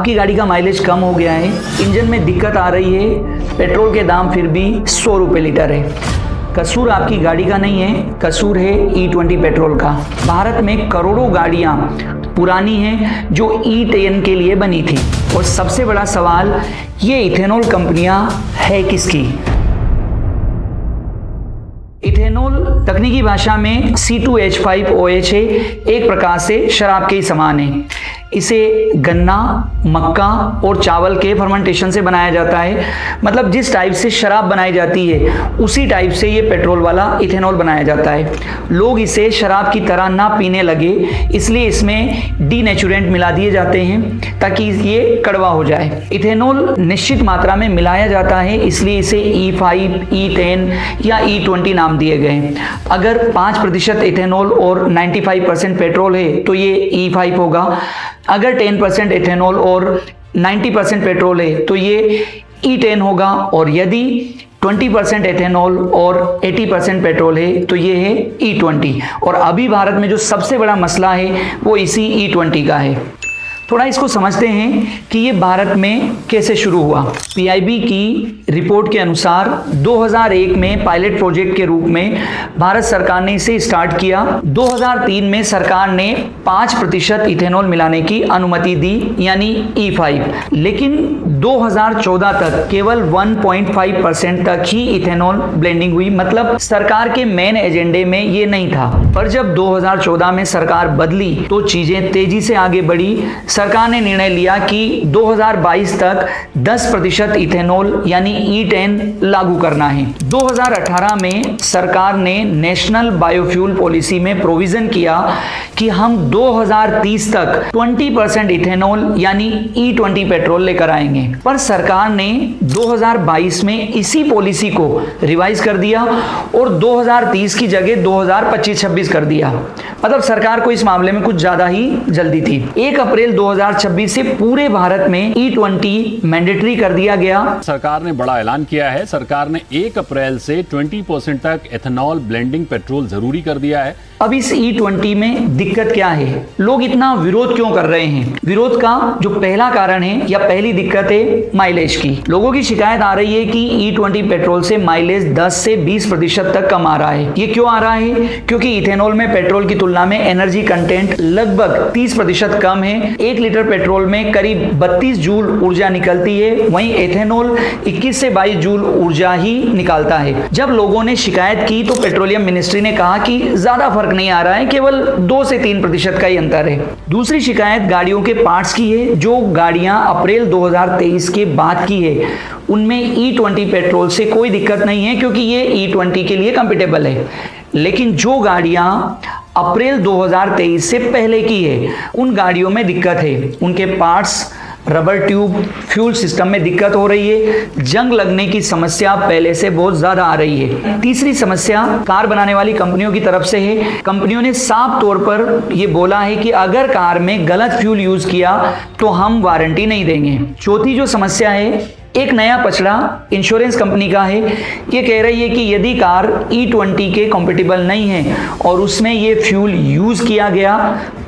आपकी गाड़ी का माइलेज कम हो गया है, इंजन में दिक्कत आ रही है, पेट्रोल के दाम फिर भी 100 रुपये लीटर है। कसूर आपकी गाड़ी का नहीं है, कसूर है E20 पेट्रोल का। भारत में करोड़ों गाड़ियां पुरानी हैं जो E10 के लिए बनी थी। और सबसे बड़ा सवाल, ये इथेनॉल कंपनियां है किसकी? इथेनॉल तकनीकी भाषा में C2H5OH है, एक प्रकार से शराब के ही समान है। इसे गन्ना, मक्का और चावल के फर्मेंटेशन से बनाया जाता है। मतलब जिस टाइप से शराब बनाई जाती है उसी टाइप से ये पेट्रोल वाला इथेनॉल बनाया जाता है। लोग इसे शराब की तरह ना पीने लगे, इसलिए इसमें डीनेचुरेंट मिला दिए जाते हैं ताकि ये कड़वा हो जाए। इथेनॉल निश्चित मात्रा में मिलाया जाता है, इसलिए इसे E5, E10 या E20 नाम दिए गए हैं। अगर 5% इथेनॉल और 95% पेट्रोल है तो ये E5 होगा। अगर 10% इथेनॉल और 90% पेट्रोल है तो ये E10 होगा। और यदि 20% इथेनॉल और 80% पेट्रोल है तो ये है E20। और अभी भारत में जो सबसे बड़ा मसला है वो इसी E20 का है। थोड़ा इसको समझते हैं कि ये भारत में कैसे शुरू हुआ। PIB की रिपोर्ट के अनुसार 2001 में पायलट प्रोजेक्ट के रूप में भारत सरकार ने इसे स्टार्ट किया। 2003 में सरकार ने 5% इथेनॉल मिलाने की अनुमति दी, यानी E5। लेकिन 2014 तक केवल 1.5% तक ही इथेनॉल ब्लेंडिंग हुई। मतलब सरकार के मेन एजेंडे में ये नहीं था। पर जब 2014 में सरकार बदली तो चीजें तेजी से आगे बढ़ी। सरकार ने निर्णय लिया कि 2022 तक 10% इथेनॉल यानी E10 लागू करना है। 2018 में सरकार ने नेशनल बायोफ्यूल पॉलिसी में प्रोविजन किया कि हम 2030 तक 20% इथेनॉल यानी E20 पेट्रोल लेकर आएंगे। पर सरकार ने 2022 में इसी पॉलिसी को रिवाइज कर दिया और 2030 की जगह 2025-26 कर दिया। मतलब सरकार को इस मामले में कुछ ज्यादा ही जल्दी थी। 1 अप्रैल 2026 से पूरे भारत में E20 मैंडेटरी कर दिया गया। सरकार ने बड़ा ऐलान किया है। सरकार ने 1 अप्रैल से 20% तक एथेनॉल ब्लेंडिंग पेट्रोल जरूरी कर दिया है। अब इस E20 में दिक्कत क्या है? लोग इतना विरोध क्यों कर रहे हैं? विरोध का जो पहला कारण है या पहली दिक्कत है माइलेज की। लोगों की शिकायत आ रही है कि E20 पेट्रोल से माइलेज 10 से 20% तक कम आ रहा है। ये क्यों आ रहा है? क्योंकि इथेनॉल में पेट्रोल की तुलना में एनर्जी कंटेंट लगभग 30% कम है। 1 लीटर पेट्रोल में करीब 32 जूल ऊर्जा निकलती है, वहीं एथेनॉल 21 से 22 जूल ऊर्जा ही निकालता है। जब लोगों ने शिकायत की तो पेट्रोलियम मिनिस्ट्री ने कहा कि ज्यादा फर्क नहीं आ रहा है, केवल 2 से 3% का ही अंतर है। दूसरी शिकायत गाड़ियों के पार्ट्स की है। जो गाड़ियां अप्रैल 2023 के बाद की है उनमें E20 पेट्रोल से कोई दिक्कत नहीं है क्योंकि ये E20 के लिए कंपेटेबल है। लेकिन जो गाड़ियां अप्रैल 2023 से पहले की है उन गाड़ियों में दिक्कत है। उनके parts, rubber tube, fuel system में दिक्कत हो रही है। जंग लगने की समस्या पहले से बहुत ज्यादा आ रही है। तीसरी समस्या कार बनाने वाली कंपनियों की तरफ से है। कंपनियों ने साफ तौर पर यह बोला है कि अगर कार में गलत फ्यूल यूज किया तो हम वारंटी नहीं देंगे। चौथी जो समस्या है, एक नया पचड़ा इंश्योरेंस कंपनी का है। ये कह रही है कि यदि कार E20 के कंपेटिबल नहीं है और उसमें ये फ्यूल यूज किया गया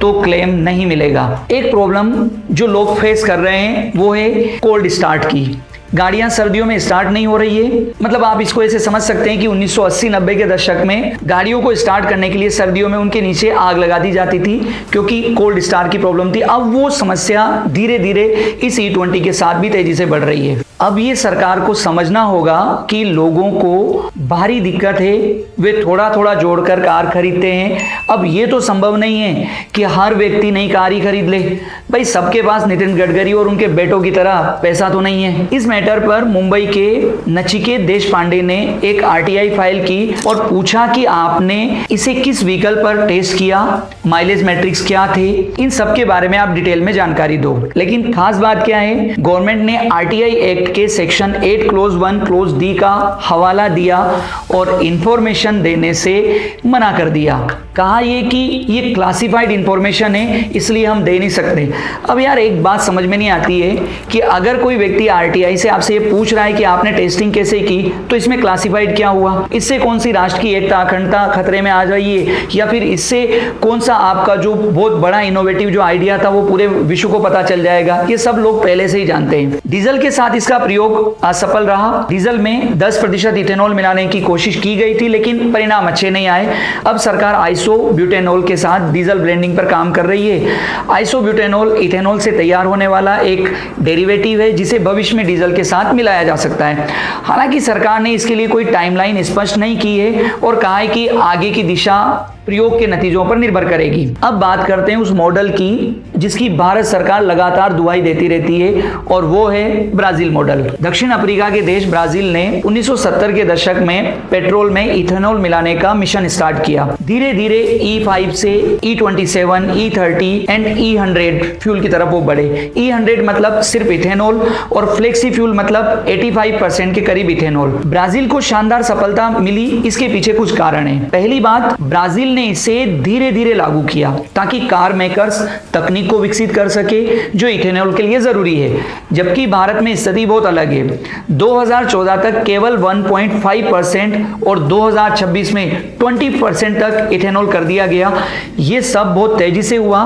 तो क्लेम नहीं मिलेगा। एक प्रॉब्लम जो लोग फेस कर रहे हैं वो है कोल्ड स्टार्ट की। गाड़ियां सर्दियों में स्टार्ट नहीं हो रही है। मतलब आप इसको ऐसे समझ सकते हैं कि 1980-90 के दशक में गाड़ियों को स्टार्ट करने के लिए सर्दियों में उनके नीचे आग लगा दी जाती थी क्योंकि कोल्ड स्टार्ट की प्रॉब्लम थी। अब वो समस्या धीरे धीरे इस E20 के साथ भी तेजी से बढ़ रही है। अब ये सरकार को समझना होगा कि लोगों को भारी दिक्कत है, वे थोड़ा थोड़ा जोड़कर कार खरीदते हैं। अब ये तो संभव नहीं है कि हर व्यक्ति नई कार ही खरीद ले। भाई सबके पास नितिन गडकरी और उनके बेटों की तरह पैसा तो नहीं है। इस मैटर पर मुंबई के नचिकेत देशपांडे ने एक RTI फाइल की और पूछा कि आपने इसे किस व्हीकल पर टेस्ट किया, माइलेज मैट्रिक्स क्या थे, इन सब के बारे में आप डिटेल में जानकारी दो। लेकिन खास बात क्या है, गवर्नमेंट ने RTI एक्ट के सेक्शन 8 क्लोज 1 क्लोज D का हवाला दिया और इंफॉर्मेशन देने से मना कर दिया। कहा ये कि ये क्लासिफाइड इंफॉर्मेशन है इसलिए हम दे नहीं सकते। अब यार एक बात समझ में नहीं आती है कि अगर कोई व्यक्ति RTI से आपसे ये पूछ रहा है कि आपने टेस्टिंग कैसे की, तो इसमें क्लासिफाइड क्या हुआ, इससे कौन सी राष्ट्र की एकता अखंडता खतरे में आ रही है, या फिर इससे कौन सा आपका जो बहुत बड़ा इनोवेटिव जो आइडिया था वो पूरे विश्व को पता चल जाएगा, ये सब लोग पहले से ही जानते हैं। डीजल के साथ इसका प्रयोग असफल रहा। डीजल में 10% इथेनॉल मिलाने की कोशिश की गई थी, लेकिन परिणाम अच्छे नहीं आए। अब सरकार आइसोब्यूटेनॉल के साथ डीजल ब्लेंडिंग पर काम कर रही है। आइसोब्यूटेनॉल इथेनॉल से तैयार होने वाला एक डेरिवेटिव है जिसे भविष्य में डीजल के साथ मिलाया जा सकता है। हालांकि सरकार ने इसके लिए कोई टाइमलाइन स्पष्ट नहीं की है और कहा है कि आगे की दिशा प्रयोग के नतीजों पर निर्भर करेगी। अब बात करते हैं उस मॉडल की जिसकी भारत सरकार लगातार दुहाई देती रहती है, और वो है ब्राजील मॉडल। दक्षिण अफ्रीका के देश ब्राजील ने 1970 के दशक में पेट्रोल में इथेनॉल मिलाने का मिशन स्टार्ट किया। धीरे धीरे E5 से E27, E30 and E100 fuel की तरफ वो बढ़े। E100 मतलब सिर्फ इथेनॉल और फ्लेक्सी फ्यूल मतलब 85% के करीब इथेनॉल। ब्राजील को शानदार सफलता मिली, इसके पीछे कुछ कारण है। पहली बात, ब्राजील ने इसे धीरे धीरे लागू किया ताकि कार मेकर्स तकनीक को विकसित कर सके जो इथेनॉल के लिए जरूरी है, जबकि भारत में स्थिति बहुत अलग है। 2014 तक केवल 1.5% और 2026 में 20% तक इथेनॉल कर दिया गया। यह सब बहुत तेजी से हुआ।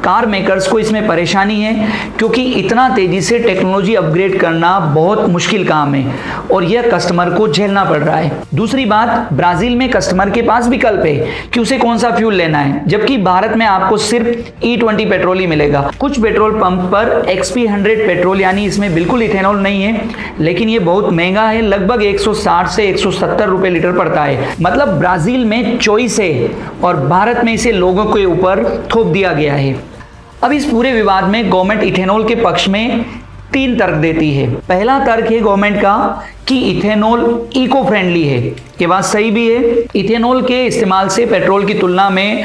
कार मेकर्स को इसमें परेशानी है क्योंकि इतना तेजी से टेक्नोलॉजी अपग्रेड करना बहुत मुश्किल काम है और यह कस्टमर को झेलना पड़ रहा है। दूसरी बात, ब्राजील में कस्टमर के पास विकल्प है कि उसे कौन सा फ्यूल लेना है, जबकि भारत में आपको सिर्फ E20 पेट्रोल ही मिलेगा। कुछ पेट्रोल पंप पर XP100 पेट्रोल यानी इसमें बिल्कुल इथेनॉल नहीं है, लेकिन ये बहुत महंगा है, लगभग 160 से 170 रुपए लीटर पड़ता है। मतलब ब्राजील में चॉइस है और भारत में इसे लोगों के ऊपर थोप दिया गया है। अब इस पूरे विवाद में गवर्नमेंट इथेनॉल के पक्ष में 3 तर्क देती है। पहला तर्क है गवर्नमेंट का कि इथेनॉल इको फ्रेंडली है। ये बात सही भी है। इथेनॉल के इस्तेमाल से पेट्रोल की तुलना में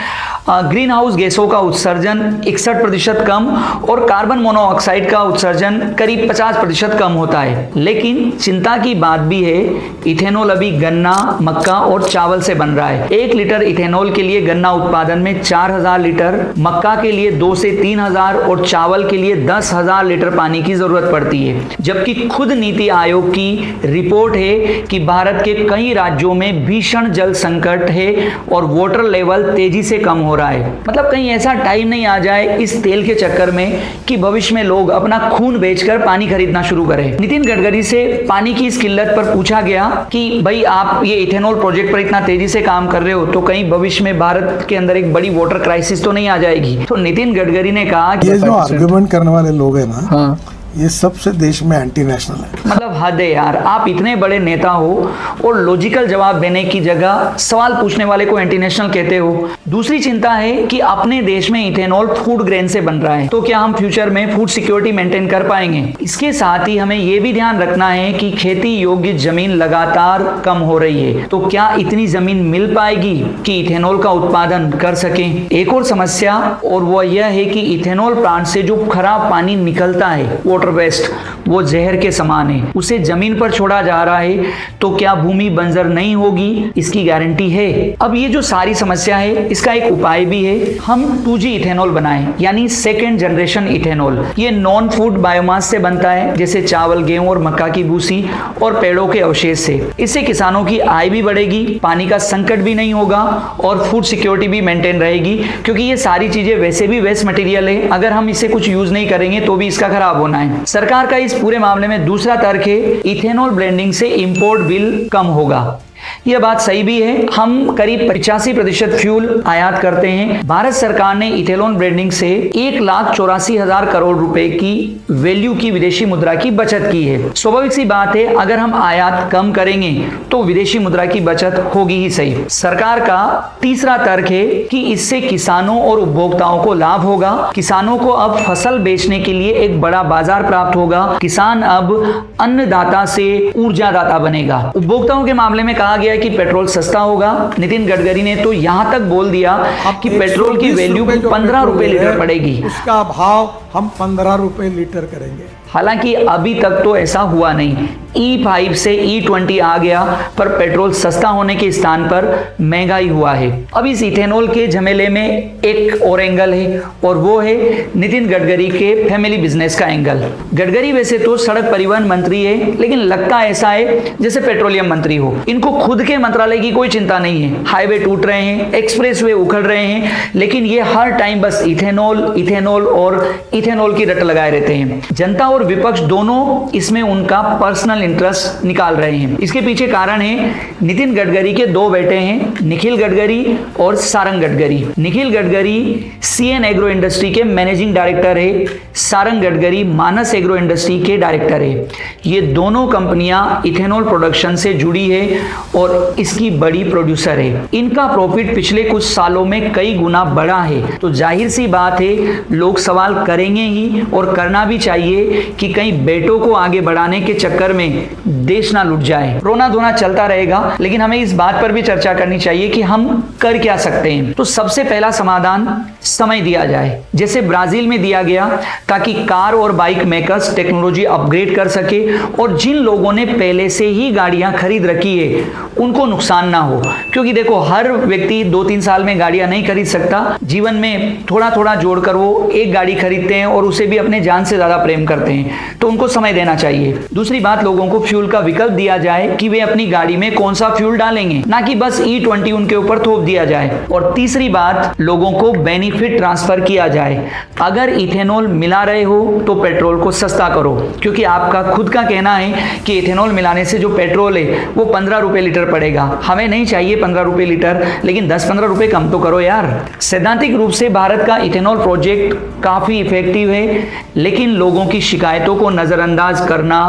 ग्रीन हाउस गैसों का उत्सर्जन 61% कम और कार्बन मोनोऑक्साइड का उत्सर्जन करीब 50% कम होता है। लेकिन चिंता की बात भी है, इथेनॉल अभी गन्ना, मक्का और चावल से बन रहा है। 1 लीटर इथेनॉल के लिए गन्ना उत्पादन में 4000 लीटर, मक्का के लिए 2 से 3000 और चावल के लिए 10,000 लीटर पानी की जरूरत पड़ती है। जबकि खुद नीति आयोग की रिपोर्ट है कि भारत के कई राज्यों में भीषण जल संकट है और वाटर लेवल तेजी से कम हो रहा है। मतलब कहीं ऐसा टाइम नहीं आ जाए इस तेल के चक्कर में कि भविष्य में लोग अपना खून बेचकर पानी खरीदना शुरू करें। नितिन गडकरी से पानी की इस किल्लत पर पूछा गया कि भाई आप ये इथेनॉल प्रोजेक्ट पर इतना तेजी से काम कर रहे हो तो कहीं भविष्य में भारत के अंदर एक बड़ी वाटर क्राइसिस तो नहीं आ जाएगी। तो नितिन गडकरी ने कहा कि ये जो आर्गुमेंट करने वाले लोग हैं ना, ये सबसे देश में एंटी नेशनल है। मतलब हद है यार, आप इतने बड़े नेता हो और लॉजिकल जवाब देने की जगह सवाल पूछने वाले को एंटी नेशनल कहते हो। दूसरी चिंता है कि अपने देश में इथेनॉल फूड ग्रेन से बन रहा है, तो क्या हम फ्यूचर में फूड सिक्योरिटी मेंटेन कर पाएंगे। इसके साथ ही हमें यह भी ध्यान रखना है कि खेती योग्य जमीन लगातार कम हो रही है, तो क्या इतनी जमीन मिल पाएगी कि इथेनॉल का उत्पादन कर सकें। एक और समस्या और वो यह है कि इथेनॉल प्लांट से जो खराब पानी निकलता है, वाटर वेस्ट, वो जहर के समान है, उसे जमीन पर छोड़ा जा रहा है, तो क्या भूमि बंजर नहीं होगी, इसकी गारंटी है। अब ये जो सारी समस्या है इसका एक उपाय भी है, हम 2G इथेनॉल बनाएं, यानी सेकेंड जनरेशन इथेनॉल। ये नॉन फूड बायोमास से बनता है, जैसे चावल, गेहूं और मक्का की भूसी और पेड़ों के अवशेष से। इससे किसानों की आय भी बढ़ेगी, पानी का संकट भी नहीं होगा और फूड सिक्योरिटी भी मेंटेन रहेगी, क्योंकि ये सारी चीजें वैसे भी वेस्ट मटेरियल है, अगर हम इसे कुछ यूज नहीं करेंगे तो भी इसका खराब होना है। सरकार का इस पूरे मामले में दूसरा तर्क है इथेनॉल ब्लेंडिंग से इंपोर्ट बिल कम होगा। यह बात सही भी है। हम करीब 85% फ्यूल आयात करते हैं। भारत सरकार ने इथेनॉल ब्लेंडिंग से 1,84,000 करोड़ रुपए की वैल्यू की विदेशी मुद्रा की बचत की है। स्वाभाविक सी बात है, अगर हम आयात कम करेंगे तो विदेशी मुद्रा की बचत होगी ही सही। सरकार का तीसरा तर्क है कि इससे किसानों और उपभोक्ताओं को लाभ होगा। किसानों को अब फसल बेचने के लिए एक बड़ा बाजार प्राप्त होगा। किसान अब अन्नदाता से ऊर्जादाता बनेगा। उपभोक्ताओं के मामले में कहा गया कि पेट्रोल सस्ता होगा। नितिन गडकरी ने तो यहां तक बोल दिया कि पेट्रोल की वैल्यू 15 रुपए लीटर पड़ेगी, उसका भाव हम 15 रुपए लीटर करेंगे। हालांकि अभी तक तो ऐसा हुआ नहीं। E5 से E20 आ गया, पर पेट्रोल सस्ता होने के स्थान पर महंगाई हुआ है। अब इस इथेनॉल के झमेले में एक और एंगल है, और वो है नितिन गडकरी के फैमिली बिजनेस का एंगल। गडकरी वैसे तो सड़क परिवहन मंत्री है, लेकिन लगता ऐसा है जैसे पेट्रोलियम मंत्री हो। इनको खुद के मंत्रालय की कोई चिंता नहीं है। हाईवे टूट रहे हैं, एक्सप्रेसवे उखड़ रहे हैं, लेकिन ये हर टाइम बस इथेनॉल इथेनॉल और इथेनॉल की रट लगाए रहते हैं। जनता और विपक्ष दोनों इसमें उनका पर्सनल इंटरेस्ट निकाल रहे हैं। इसके पीछे कारण है नितिन गडकरी के दो बेटे हैं, निखिल गडकरी और Sarang Gadkari. Nikhil Gadkari CN agro industry के मैनेजिंग डायरेक्टर है, सारंग गडकरी मानस एग्रो इंडस्ट्री के डायरेक्टर है। ये दोनों कंपनियां इथेनॉल प्रोडक्शन से जुड़ी है और इसकी बड़ी प्रोड्यूसर है। इनका प्रॉफिट पिछले कुछ सालों में कई गुना बढ़ा है, तो जाहिर सी बात है लोग सवाल करेंगे ही, और करना भी चाहिए कि कहीं बेटों को आगे बढ़ाने के चक्कर में देश ना लुट जाए। रोना धोना चलता रहेगा, लेकिन हमें इस बात पर भी चर्चा करनी चाहिए कि हम कर क्या सकते हैं। तो सबसे पहला समाधान समय दिया जाए, जैसे ब्राजील में दिया गया, ताकि कार और बाइक मेकर्स टेक्नोलॉजी अपग्रेड कर सके, और जिन लोगों ने पहले से ही गाड़ियां खरीद रखी है उनको नुकसान ना हो। क्योंकि देखो, हर व्यक्ति 2-3 साल में गाड़ियां नहीं खरीद सकता। जीवन में थोड़ा थोड़ा जोड़कर वो एक गाड़ी खरीदते हैं और उसे भी अपने जान से ज्यादा प्रेम करते हैं, तो उनको समय देना चाहिए। दूसरी बात, लोगों को फ्यूल का विकल्प दिया जाए कि वे अपनी गाड़ी में कौन सा फ्यूल डालेंगे, ना कि बस E20 उनके ऊपर थोप दिया जाए। और तीसरी बात, लोगों को बेनिफिट ट्रांसफर किया जाए। अगर इथेनॉल मिला रहे हो तो पेट्रोल को सस्ता करो, क्योंकि आपका खुद का कहना है कि इथेनॉल मिलाने से जो पेट्रोल है वो 15 रुपए लीटर पड़ेगा। हमें नहीं चाहिए 15 रुपए लीटर, लेकिन 10-15 रुपए कम तो करो यार। सैद्धांतिक रूप से भारत का इथेनॉल प्रोजेक्ट काफी इफेक्टिव है, लेकिन लोगों की शिकायतों को नजरअंदाज करना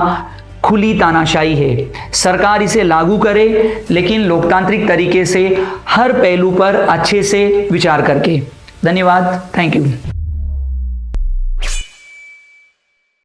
खुली तानाशाही है। सरकार इसे लागू करे, लेकिन लोकतांत्रिक तरीके से हर पहलू पर अच्छे से विचार करके। धन्यवाद, थैंक यू।